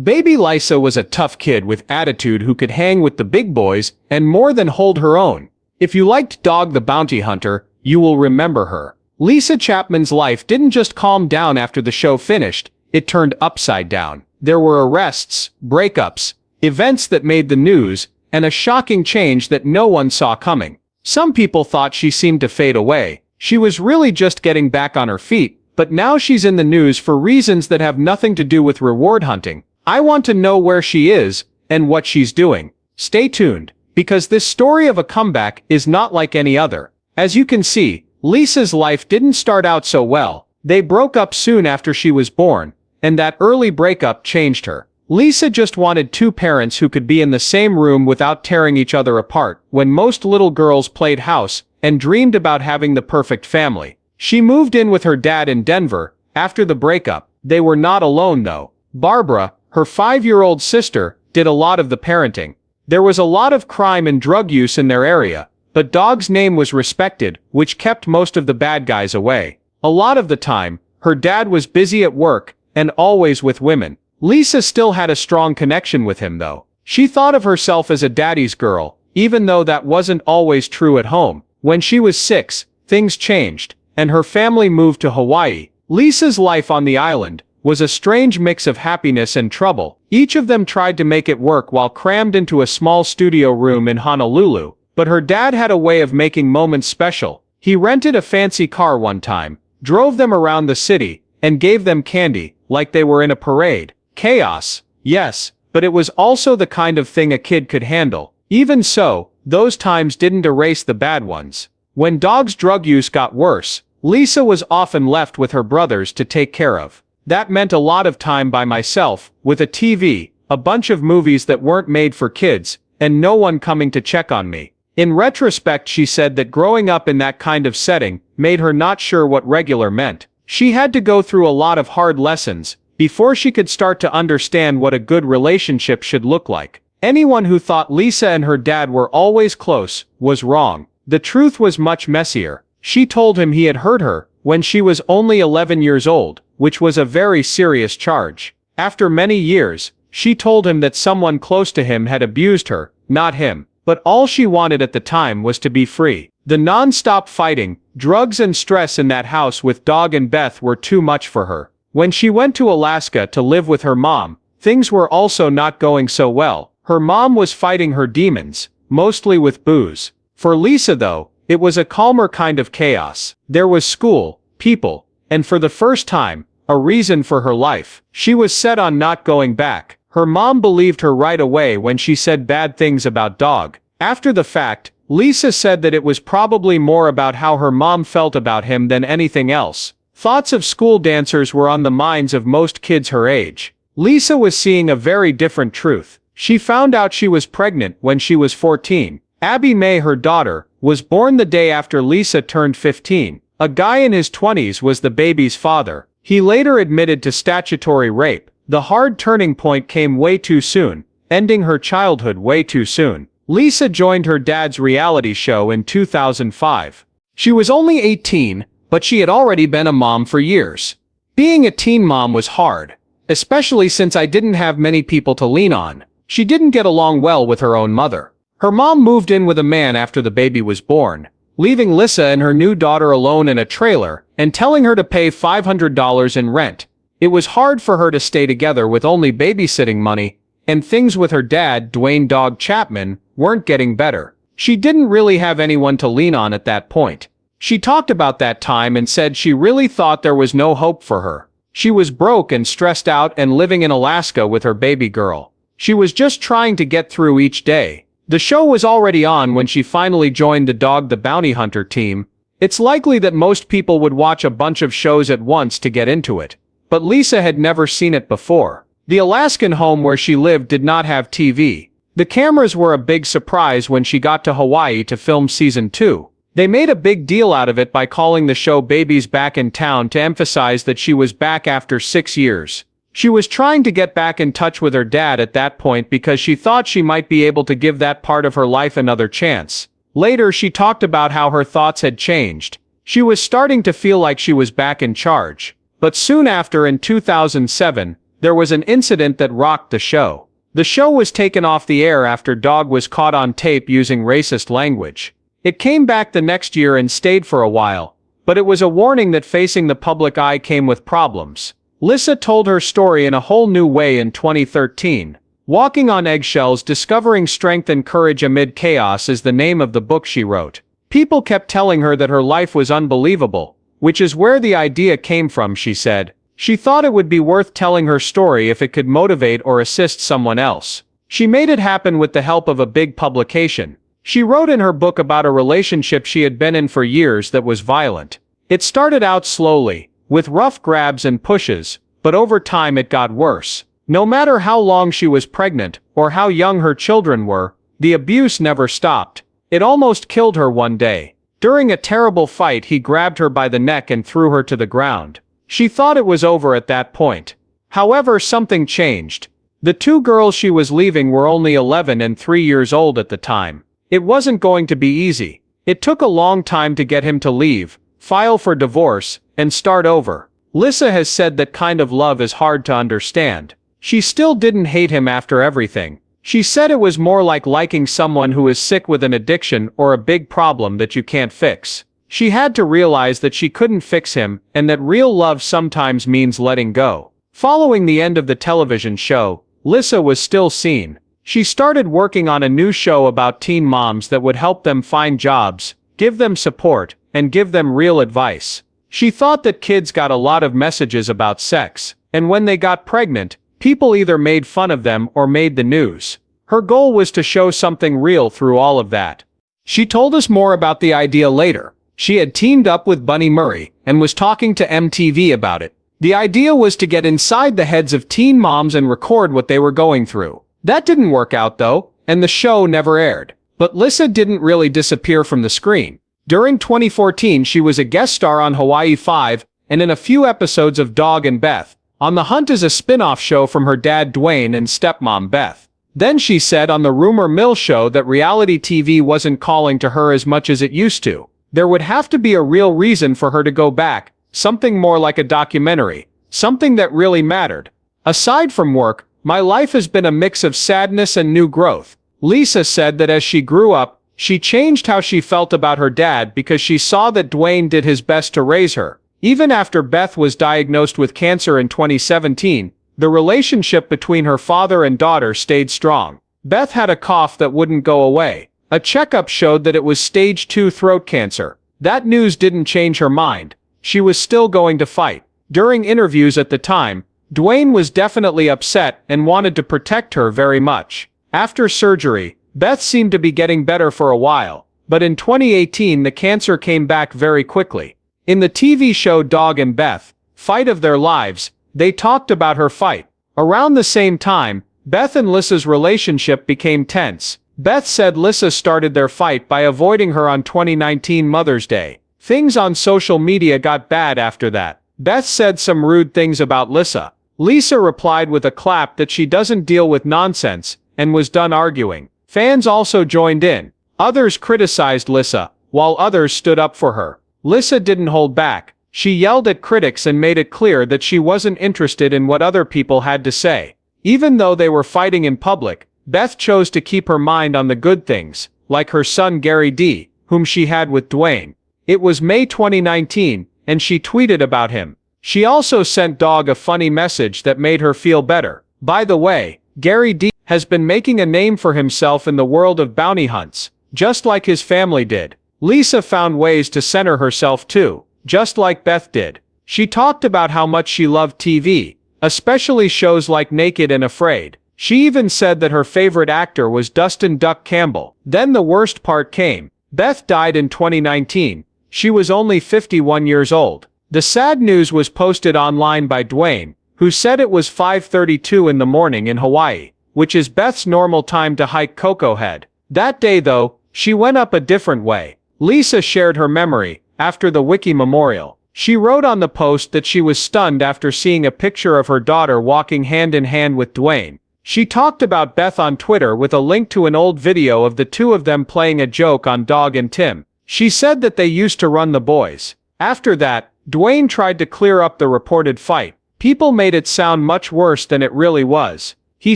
Baby Lyssa was a tough kid with attitude who could hang with the big boys and more than hold her own. If you liked Dog the Bounty Hunter, you will remember her. Lyssa Chapman's life didn't just calm down after the show finished, it turned upside down. There were arrests, breakups, events that made the news, and a shocking change that no one saw coming. Some people thought she seemed to fade away. She was really just getting back on her feet, but now she's in the news for reasons that have nothing to do with reward hunting. I want to know where she is, and what she's doing. Stay tuned, because this story of a comeback is not like any other. As you can see, Lyssa's life didn't start out so well. They broke up soon after she was born, and that early breakup changed her. Lyssa just wanted two parents who could be in the same room without tearing each other apart, when most little girls played house and dreamed about having the perfect family. She moved in with her dad in Denver. After the breakup, they were not alone though. Barbara, her 5-year-old sister, did a lot of the parenting. There was a lot of crime and drug use in their area, but Dog's name was respected, which kept most of the bad guys away. A lot of the time, her dad was busy at work, and always with women. Lyssa still had a strong connection with him though. She thought of herself as a daddy's girl, even though that wasn't always true at home. When she was 6, things changed, and her family moved to Hawaii. Lyssa's life on the island was a strange mix of happiness and trouble. Each of them tried to make it work while crammed into a small studio room in Honolulu, but her dad had a way of making moments special. He rented a fancy car one time, drove them around the city, and gave them candy, like they were in a parade. Chaos, yes, but it was also the kind of thing a kid could handle. Even so, those times didn't erase the bad ones. When Dog's drug use got worse, Lyssa was often left with her brothers to take care of. That meant a lot of time by myself, with a TV, a bunch of movies that weren't made for kids, and no one coming to check on me. In retrospect, she said that growing up in that kind of setting made her not sure what regular meant. She had to go through a lot of hard lessons before she could start to understand what a good relationship should look like. Anyone who thought Lyssa and her dad were always close was wrong. The truth was much messier. She told him he had hurt her when she was only 11 years old, which was a very serious charge. After many years, she told him that someone close to him had abused her, not him. But all she wanted at the time was to be free. The non-stop fighting, drugs and stress in that house with Dog and Beth were too much for her. When she went to Alaska to live with her mom, things were also not going so well. Her mom was fighting her demons, mostly with booze. For Lyssa though, it was a calmer kind of chaos. There was school, people, and for the first time, a reason for her life. She was set on not going back. Her mom believed her right away when she said bad things about Dog. After the fact, Lyssa said that it was probably more about how her mom felt about him than anything else. Thoughts of school dancers were on the minds of most kids her age. Lyssa was seeing a very different truth. She found out she was pregnant when she was 14. Abby May, her daughter, was born the day after Lyssa turned 15. A guy in his 20s was the baby's father. He later admitted to statutory rape. The hard turning point came way too soon, ending her childhood way too soon. Lyssa joined her dad's reality show in 2005. She was only 18, but she had already been a mom for years. Being a teen mom was hard, especially since I didn't have many people to lean on. She didn't get along well with her own mother. Her mom moved in with a man after the baby was born, leaving Lyssa and her new daughter alone in a trailer and telling her to pay $500 in rent. It was hard for her to stay together with only babysitting money, and things with her dad, Duane "Dog" Chapman, weren't getting better. She didn't really have anyone to lean on at that point. She talked about that time and said she really thought there was no hope for her. She was broke and stressed out and living in Alaska with her baby girl. She was just trying to get through each day. The show was already on when she finally joined the Dog the Bounty Hunter team. It's likely that most people would watch a bunch of shows at once to get into it. But Lyssa had never seen it before. The Alaskan home where she lived did not have TV. The cameras were a big surprise when she got to Hawaii to film season 2. They made a big deal out of it by calling the show Baby's Back in Town to emphasize that she was back after 6 years. She was trying to get back in touch with her dad at that point because she thought she might be able to give that part of her life another chance. Later she talked about how her thoughts had changed. She was starting to feel like she was back in charge. But soon after, in 2007, there was an incident that rocked the show. The show was taken off the air after Dog was caught on tape using racist language. It came back the next year and stayed for a while, but it was a warning that facing the public eye came with problems. Lyssa told her story in a whole new way in 2013. Walking on Eggshells: Discovering Strength and Courage Amid Chaos is the name of the book she wrote. People kept telling her that her life was unbelievable, which is where the idea came from, she said. She thought it would be worth telling her story if it could motivate or assist someone else. She made it happen with the help of a big publication. She wrote in her book about a relationship she had been in for years that was violent. It started out slowly, with rough grabs and pushes, but over time it got worse. No matter how long she was pregnant, or how young her children were, the abuse never stopped. It almost killed her one day. During a terrible fight, he grabbed her by the neck and threw her to the ground. She thought it was over at that point. However, something changed. The two girls she was leaving were only 11 and 3 years old at the time. It wasn't going to be easy. It took a long time to get him to leave, file for divorce, and start over. Lyssa has said that kind of love is hard to understand. She still didn't hate him after everything. She said it was more like liking someone who is sick with an addiction or a big problem that you can't fix. She had to realize that she couldn't fix him, and that real love sometimes means letting go. Following the end of the television show, Lyssa was still seen. She started working on a new show about teen moms that would help them find jobs, give them support, and give them real advice. She thought that kids got a lot of messages about sex, and when they got pregnant, people either made fun of them or made the news. Her goal was to show something real through all of that. She told us more about the idea later. She had teamed up with Bunny Murray and was talking to MTV about it. The idea was to get inside the heads of teen moms and record what they were going through. That didn't work out though, and the show never aired. But Lyssa didn't really disappear from the screen. During 2014, she was a guest star on Hawaii 5 and in a few episodes of Dog and Beth. On the Hunt is a spin-off show from her dad Duane and stepmom Beth. Then she said on the Rumor Mill show that reality TV wasn't calling to her as much as it used to. There would have to be a real reason for her to go back, something more like a documentary, something that really mattered. Aside from work, my life has been a mix of sadness and new growth. Lyssa said that as she grew up, she changed how she felt about her dad because she saw that Duane did his best to raise her. Even after Beth was diagnosed with cancer in 2017, the relationship between her father and daughter stayed strong. Beth had a cough that wouldn't go away. A checkup showed that it was stage 2 throat cancer. That news didn't change her mind. She was still going to fight. During interviews at the time, Duane was definitely upset and wanted to protect her very much. After surgery, Beth seemed to be getting better for a while, but in 2018 the cancer came back very quickly. In the TV show Dog and Beth, Fight of Their Lives, they talked about her fight. Around the same time, Beth and Lyssa's relationship became tense. Beth said Lyssa started their fight by avoiding her on 2019 Mother's Day. Things on social media got bad after that. Beth said some rude things about Lyssa. Lyssa replied with a clap that she doesn't deal with nonsense, and was done arguing. Fans also joined in. Others criticized Lyssa, while others stood up for her. Lyssa didn't hold back. She yelled at critics and made it clear that she wasn't interested in what other people had to say. Even though they were fighting in public, Beth chose to keep her mind on the good things, like her son Gary D, whom she had with Duane. It was May 2019, and she tweeted about him. She also sent Dog a funny message that made her feel better. By the way, Gary D has been making a name for himself in the world of bounty hunts, just like his family did. Lyssa found ways to center herself too, just like Beth did. She talked about how much she loved TV, especially shows like Naked and Afraid. She even said that her favorite actor was Dustin Duck Campbell. Then the worst part came. Beth died in 2019. She was only 51 years old. The sad news was posted online by Duane, who said it was 5:32 in the morning in Hawaii, which is Beth's normal time to hike Coco Head. That day though, she went up a different way. Lyssa shared her memory. After the Wiki Memorial, she wrote on the post that she was stunned after seeing a picture of her daughter walking hand in hand with Duane. She talked about Beth on Twitter with a link to an old video of the two of them playing a joke on Dog and Tim. She said that they used to run the boys. After that, Duane tried to clear up the reported fight. People made it sound much worse than it really was. He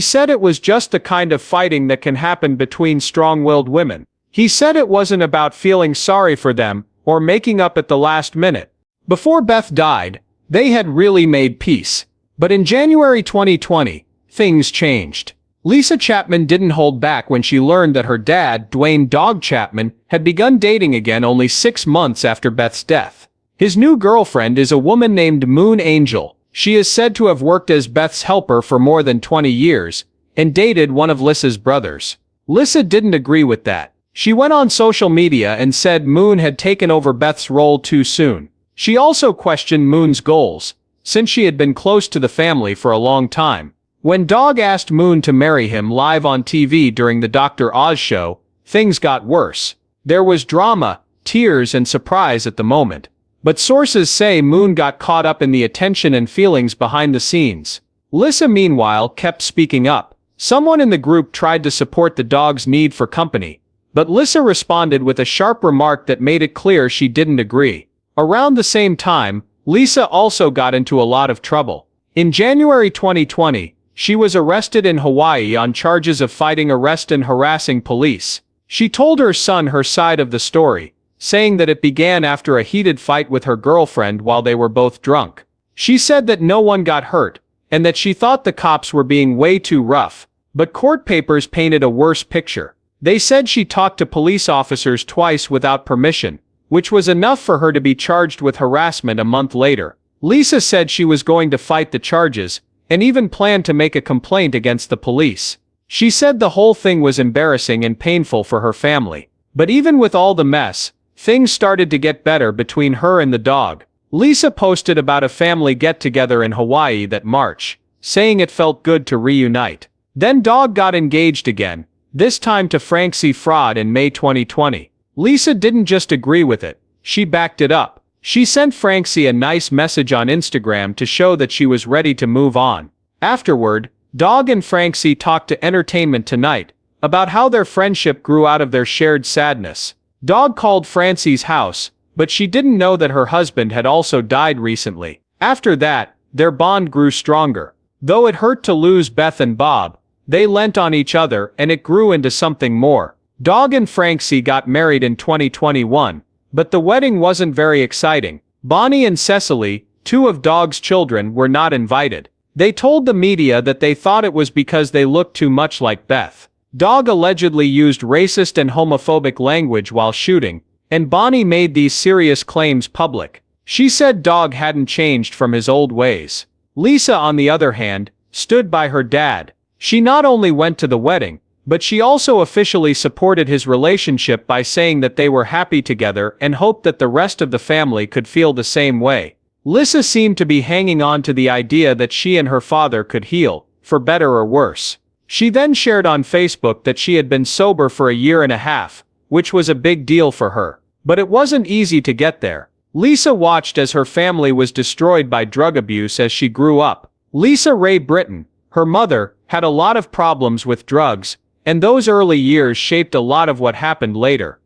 said it was just the kind of fighting that can happen between strong-willed women. He said it wasn't about feeling sorry for them or making up at the last minute. Before Beth died, they had really made peace. But in January 2020, things changed. Lyssa Chapman didn't hold back when she learned that her dad, Duane "Dog" Chapman, had begun dating again only 6 months after Beth's death. His new girlfriend is a woman named Moon Angel. She is said to have worked as Beth's helper for more than 20 years, and dated one of Lyssa's brothers. Lyssa didn't agree with that. She went on social media and said Moon had taken over Beth's role too soon. She also questioned Moon's goals, since she had been close to the family for a long time. When Dog asked Moon to marry him live on TV during the Dr. Oz show, things got worse. There was drama, tears and surprise at the moment. But sources say Moon got caught up in the attention and feelings behind the scenes. Lyssa meanwhile kept speaking up. Someone in the group tried to support the dog's need for company, but Lyssa responded with a sharp remark that made it clear she didn't agree. Around the same time, Lyssa also got into a lot of trouble. In January 2020, she was arrested in Hawaii on charges of fighting arrest and harassing police. She told her son her side of the story, saying that it began after a heated fight with her girlfriend while they were both drunk. She said that no one got hurt, and that she thought the cops were being way too rough, but court papers painted a worse picture. They said she talked to police officers twice without permission, which was enough for her to be charged with harassment a month later. Lyssa said she was going to fight the charges, and even planned to make a complaint against the police. She said the whole thing was embarrassing and painful for her family. But even with all the mess, things started to get better between her and the dog. Lyssa posted about a family get-together in Hawaii that March, saying it felt good to reunite. Then Dog got engaged again, this time to Francie Fraud in May 2020. Lyssa didn't just agree with it, she backed it up. She sent Francie a nice message on Instagram to show that she was ready to move on. Afterward, Dog and Francie talked to Entertainment Tonight about how their friendship grew out of their shared sadness. Dog called Francie's house, but she didn't know that her husband had also died recently. After that, their bond grew stronger. Though it hurt to lose Beth and Bob, they lent on each other and it grew into something more. Dog and Francie got married in 2021, but the wedding wasn't very exciting. Bonnie and Cecily, 2 of Dog's children, were not invited. They told the media that they thought it was because they looked too much like Beth. Dog allegedly used racist and homophobic language while shooting, and Bonnie made these serious claims public. She said Dog hadn't changed from his old ways. Lyssa, on the other hand, stood by her dad. She not only went to the wedding, but she also officially supported his relationship by saying that they were happy together and hoped that the rest of the family could feel the same way. Lyssa seemed to be hanging on to the idea that she and her father could heal, for better or worse. She then shared on Facebook that she had been sober for a year and a half, which was a big deal for her. But it wasn't easy to get there. Lyssa watched as her family was destroyed by drug abuse as she grew up. Lyssa Ray Britton, her mother, had a lot of problems with drugs, and those early years shaped a lot of what happened later.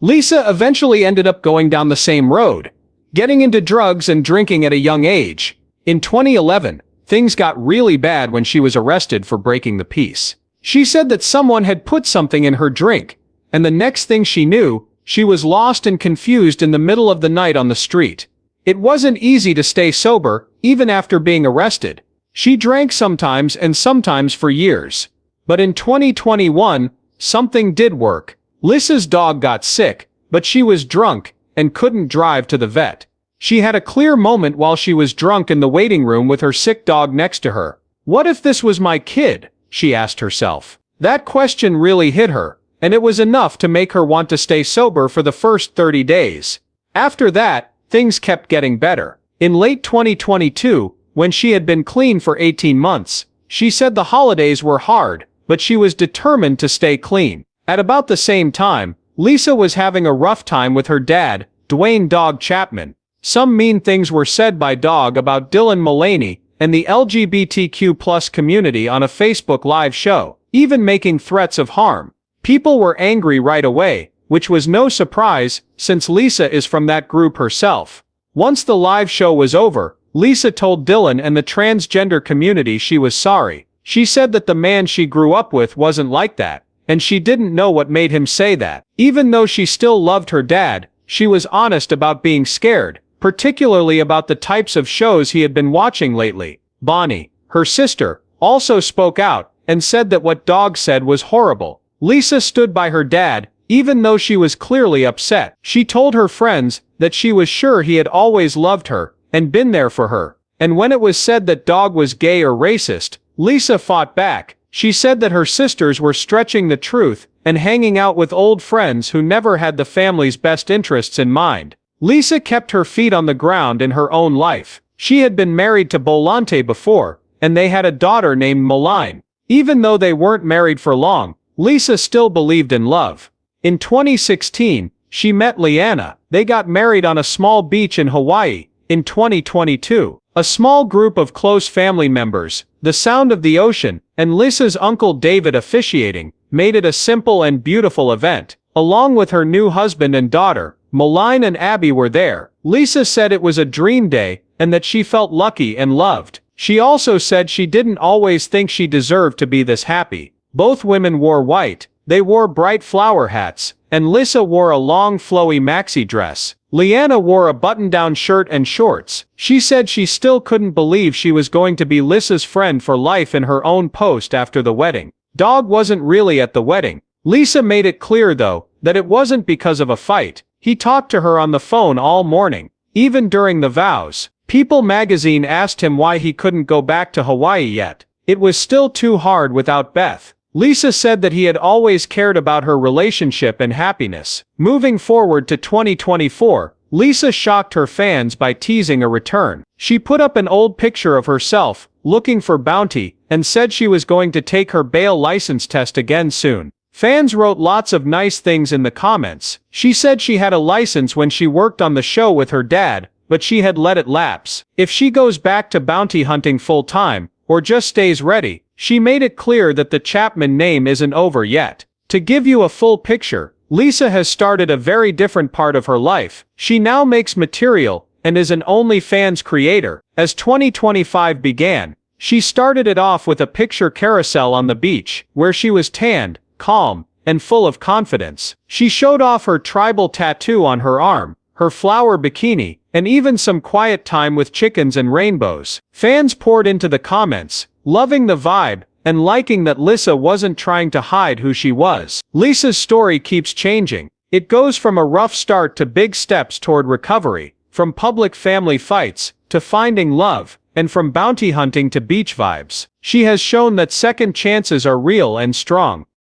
Lyssa eventually ended up going down the same road, getting into drugs and drinking at a young age. In 2011, things got really bad when she was arrested for breaking the peace. She said that someone had put something in her drink, and the next thing she knew, she was lost and confused in the middle of the night on the street. It wasn't easy to stay sober, even after being arrested. She drank sometimes and sometimes for years. But in 2021, something did work. Lyssa's dog got sick, but she was drunk and couldn't drive to the vet. She had a clear moment while she was drunk in the waiting room with her sick dog next to her. What if this was my kid? She asked herself. That question really hit her, and it was enough to make her want to stay sober for the first 30 days. After that, things kept getting better. In late 2022, when she had been clean for 18 months, she said the holidays were hard, but she was determined to stay clean. At about the same time, Lyssa was having a rough time with her dad, Duane "Dog" Chapman. Some mean things were said by Dog about Dylan Mullaney and the LGBTQ+ community on a Facebook Live show, even making threats of harm. People were angry right away, which was no surprise, since Lyssa is from that group herself. Once the live show was over, Lyssa told Dylan and the transgender community she was sorry. She said that the man she grew up with wasn't like that, and she didn't know what made him say that. Even though she still loved her dad, she was honest about being scared, particularly about the types of shows he had been watching lately. Bonnie, her sister, also spoke out and said that what Dog said was horrible. Lyssa stood by her dad, even though she was clearly upset. She told her friends that she was sure he had always loved her and been there for her. And when it was said that Dog was gay or racist, Lyssa fought back. She said that her sisters were stretching the truth and hanging out with old friends who never had the family's best interests in mind. Lyssa kept her feet on the ground in her own life. She had been married to Bolante before, and they had a daughter named Maline. Even though they weren't married for long, Lyssa still believed in love. In 2016, she met Leanna. They got married on a small beach in Hawaii. In 2022, a small group of close family members, the sound of the ocean, and Lyssa's uncle David officiating, made it a simple and beautiful event. Along with her new husband and daughter, Maline and Abby were there. Lyssa said it was a dream day and that she felt lucky and loved. She also said she didn't always think she deserved to be this happy. Both women wore white, they wore bright flower hats, and Lyssa wore a long flowy maxi dress. Leanna wore a button-down shirt and shorts. She said she still couldn't believe she was going to be Lyssa's friend for life in her own post after the wedding. Dog wasn't really at the wedding. Lyssa made it clear though, that it wasn't because of a fight. He talked to her on the phone all morning. Even during the vows, People magazine asked him why he couldn't go back to Hawaii yet. It was still too hard without Beth. Lyssa said that he had always cared about her relationship and happiness. Moving forward to 2024, Lyssa shocked her fans by teasing a return. She put up an old picture of herself, looking for bounty, and said she was going to take her bail license test again soon. Fans wrote lots of nice things in the comments. She said she had a license when she worked on the show with her dad, but she had let it lapse. If she goes back to bounty hunting full-time, or just stays ready, she made it clear that the Chapman name isn't over yet. To give you a full picture, Lyssa has started a very different part of her life. She now makes material, and is an OnlyFans creator. As 2025 began, she started it off with a picture carousel on the beach, where she was tanned, calm, and full of confidence. She showed off her tribal tattoo on her arm, her flower bikini, and even some quiet time with chickens and rainbows. Fans poured into the comments, loving the vibe, and liking that Lyssa wasn't trying to hide who she was. Lyssa's story keeps changing. It goes from a rough start to big steps toward recovery, from public family fights, to finding love, and from bounty hunting to beach vibes. She has shown that second chances are real and strong.